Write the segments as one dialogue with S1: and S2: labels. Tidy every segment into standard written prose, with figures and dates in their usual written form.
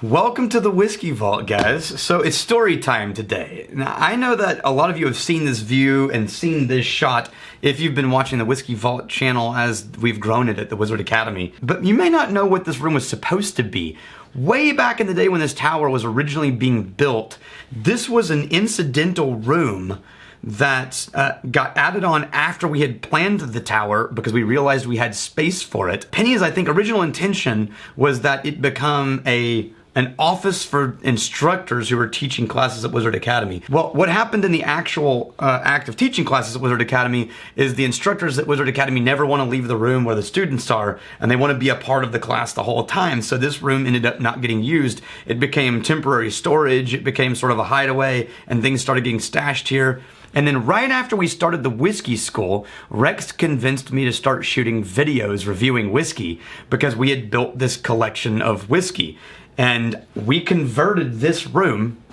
S1: Welcome to the Whiskey Vault, guys. So it's story time today. Now, I know that a lot of you have seen this view and seen this shot if you've been watching the Whiskey Vault channel as we've grown it at the Wizard Academy. But you may not know what this room was supposed to be. Way back in the day when this tower was originally being built, this was an incidental room that got added on after we had planned the tower because we realized we had space for it. Penny's, I think, original intention was that it become an office for instructors who were teaching classes at Wizard Academy. Well, what happened in the actual act of teaching classes at Wizard Academy is the instructors at Wizard Academy never want to leave the room where the students are, and they want to be a part of the class the whole time. So this room ended up not getting used. It became temporary storage. It became sort of a hideaway, and things started getting stashed here. And then right after we started the whiskey school, Rex convinced me to start shooting videos reviewing whiskey because we had built this collection of whiskey. And we converted this room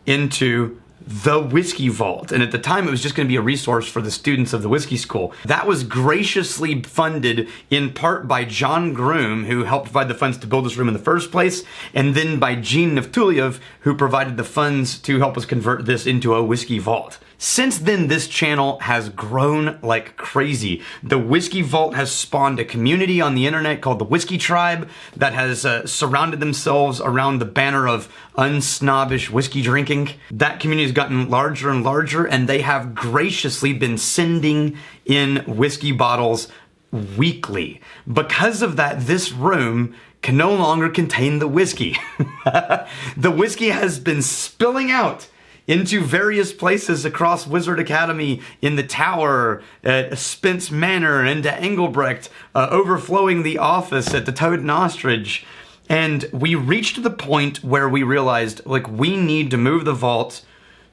S1: into the Whiskey Vault. And at the time, it was just going to be a resource for the students of the whiskey school. That was graciously funded in part by John Groom, who helped provide the funds to build this room in the first place, and then by Gene Navtuliev, who provided the funds to help us convert this into a Whiskey Vault. Since then, this channel has grown like crazy. The Whiskey Vault has spawned a community on the internet called the Whiskey Tribe that has surrounded themselves around the banner of unsnobbish whiskey drinking. That community has gotten larger and larger, and they have graciously been sending in whiskey bottles weekly. Because of that, this room can no longer contain the whiskey. The whiskey has been spilling out into various places across Wizard Academy, in the tower, at Spence Manor, into Engelbrecht, overflowing the office at the Toad and Ostrich. And we reached the point where we realized, we need to move the vault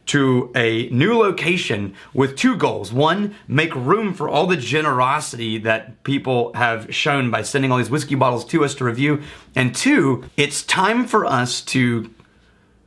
S1: to a new location with two goals. One, make room for all the generosity that people have shown by sending all these whiskey bottles to us to review. And two, it's time for us to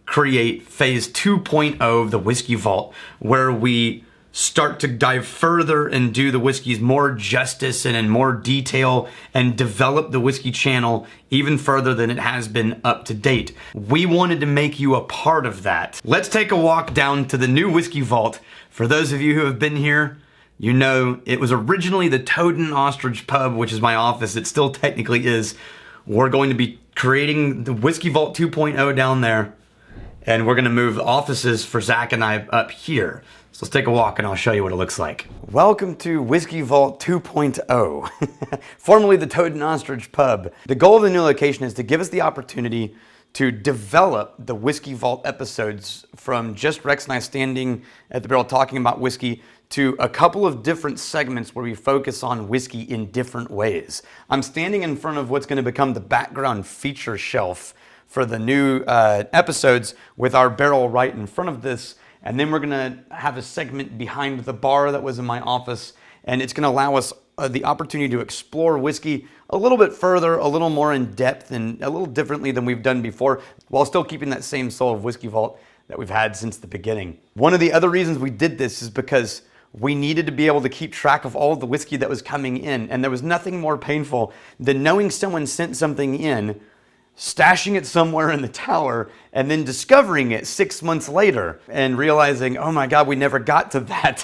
S1: create phase 2.0 of the Whiskey Vault, where we start to dive further and do the whiskeys more justice and in more detail and develop the whiskey channel even further than it has been up to date. We wanted to make you a part of that. Let's take a walk down to the new Whiskey Vault. For those of you who have been here, you know it was originally the Toad and Ostrich Pub, which is my office. It still technically is. We're going to be creating the Whiskey Vault 2.0 down there. And we're going to move the offices for Zach and I up here. So let's take a walk and I'll show you what it looks like. Welcome to Whiskey Vault 2.0, formerly the Toad and Ostrich Pub. The goal of the new location is to give us the opportunity to develop the Whiskey Vault episodes from just Rex and I standing at the barrel talking about whiskey to a couple of different segments where we focus on whiskey in different ways. I'm standing in front of what's going to become the background feature shelf for the new episodes with our barrel right in front of this. And then we're gonna have a segment behind the bar that was in my office. And it's gonna allow us the opportunity to explore whiskey a little bit further, a little more in depth and a little differently than we've done before, while still keeping that same soul of Whiskey Vault that we've had since the beginning. One of the other reasons we did this is because we needed to be able to keep track of all of the whiskey that was coming in. And there was nothing more painful than knowing someone sent something in, stashing it somewhere in the tower, and then discovering it 6 months later and realizing, oh my God, we never got to that.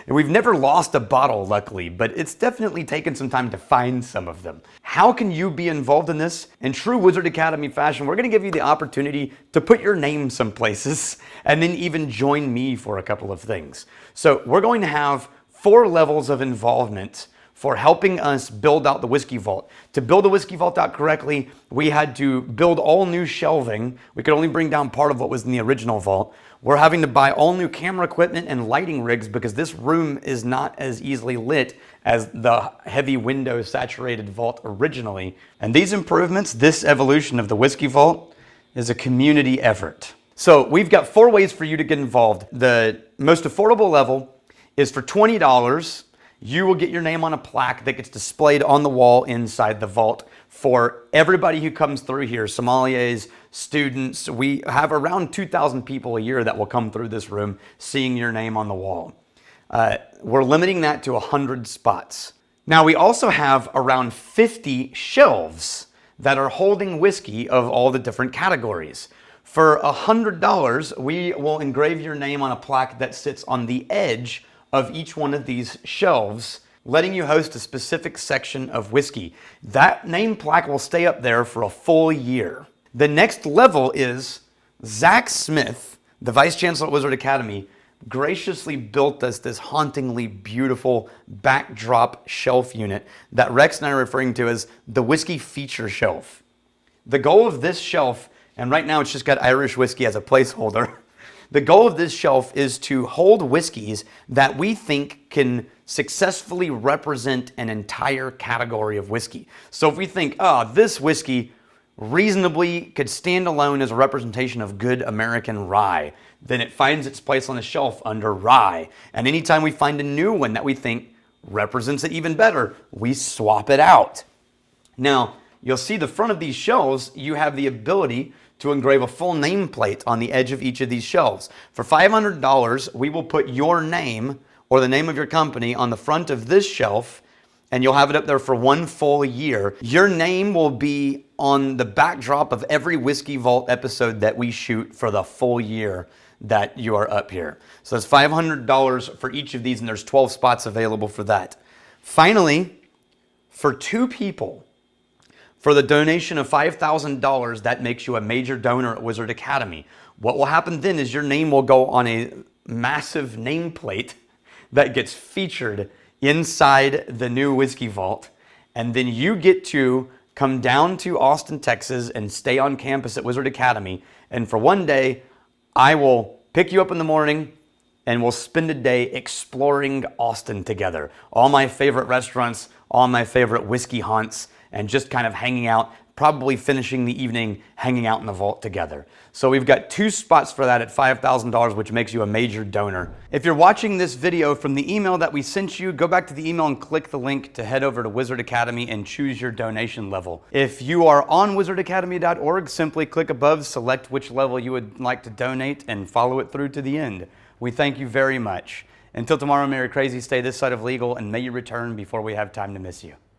S1: And we've never lost a bottle, luckily, but it's definitely taken some time to find some of them. How can you be involved in this? In true Wizard Academy fashion, we're gonna give you the opportunity to put your name some places and then even join me for a couple of things. So we're going to have 4 levels of involvement for helping us build out the Whiskey Vault. To build the Whiskey Vault out correctly, we had to build all new shelving. We could only bring down part of what was in the original vault. We're having to buy all new camera equipment and lighting rigs because this room is not as easily lit as the heavy window saturated vault originally. And these improvements, this evolution of the Whiskey Vault, is a community effort. So we've got 4 ways for you to get involved. The most affordable level is for $20. You will get your name on a plaque that gets displayed on the wall inside the vault for everybody who comes through here, sommeliers, students. We have around 2,000 people a year that will come through this room seeing your name on the wall. We're limiting that to 100 spots. Now we also have around 50 shelves that are holding whiskey of all the different categories. For $100, we will engrave your name on a plaque that sits on the edge of each one of these shelves, letting you host a specific section of whiskey. That name plaque will stay up there for a full year. The next level is Zach Smith, the Vice Chancellor at Wizard Academy, graciously built us this hauntingly beautiful backdrop shelf unit that Rex and I are referring to as the Whiskey Feature Shelf. The goal of this shelf, and right now it's just got Irish whiskey as a placeholder, the goal of this shelf is to hold whiskeys that we think can successfully represent an entire category of whiskey. So if we think, this whiskey reasonably could stand alone as a representation of good American rye, then it finds its place on the shelf under rye. And anytime we find a new one that we think represents it even better, we swap it out. Now, you'll see the front of these shelves, you have the ability to engrave a full nameplate on the edge of each of these shelves. For $500, we will put your name or the name of your company on the front of this shelf, and you'll have it up there for one full year. Your name will be on the backdrop of every Whiskey Vault episode that we shoot for the full year that you are up here. So it's $500 for each of these, and there's 12 spots available for that. Finally, for 2 people, for the donation of $5,000, that makes you a major donor at Wizard Academy. What will happen then is your name will go on a massive nameplate that gets featured inside the new Whiskey Vault, and then you get to come down to Austin, Texas and stay on campus at Wizard Academy, and for one day, I will pick you up in the morning and we'll spend a day exploring Austin together. All my favorite restaurants, all my favorite whiskey haunts, and just kind of hanging out, probably finishing the evening hanging out in the vault together. So we've got 2 spots for that at $5,000, which makes you a major donor. If you're watching this video from the email that we sent you, go back to the email and click the link to head over to Wizard Academy and choose your donation level. If you are on wizardacademy.org, simply click above, select which level you would like to donate, and follow it through to the end. We thank you very much. Until tomorrow, Merry Crazy, stay this side of legal, and may you return before we have time to miss you.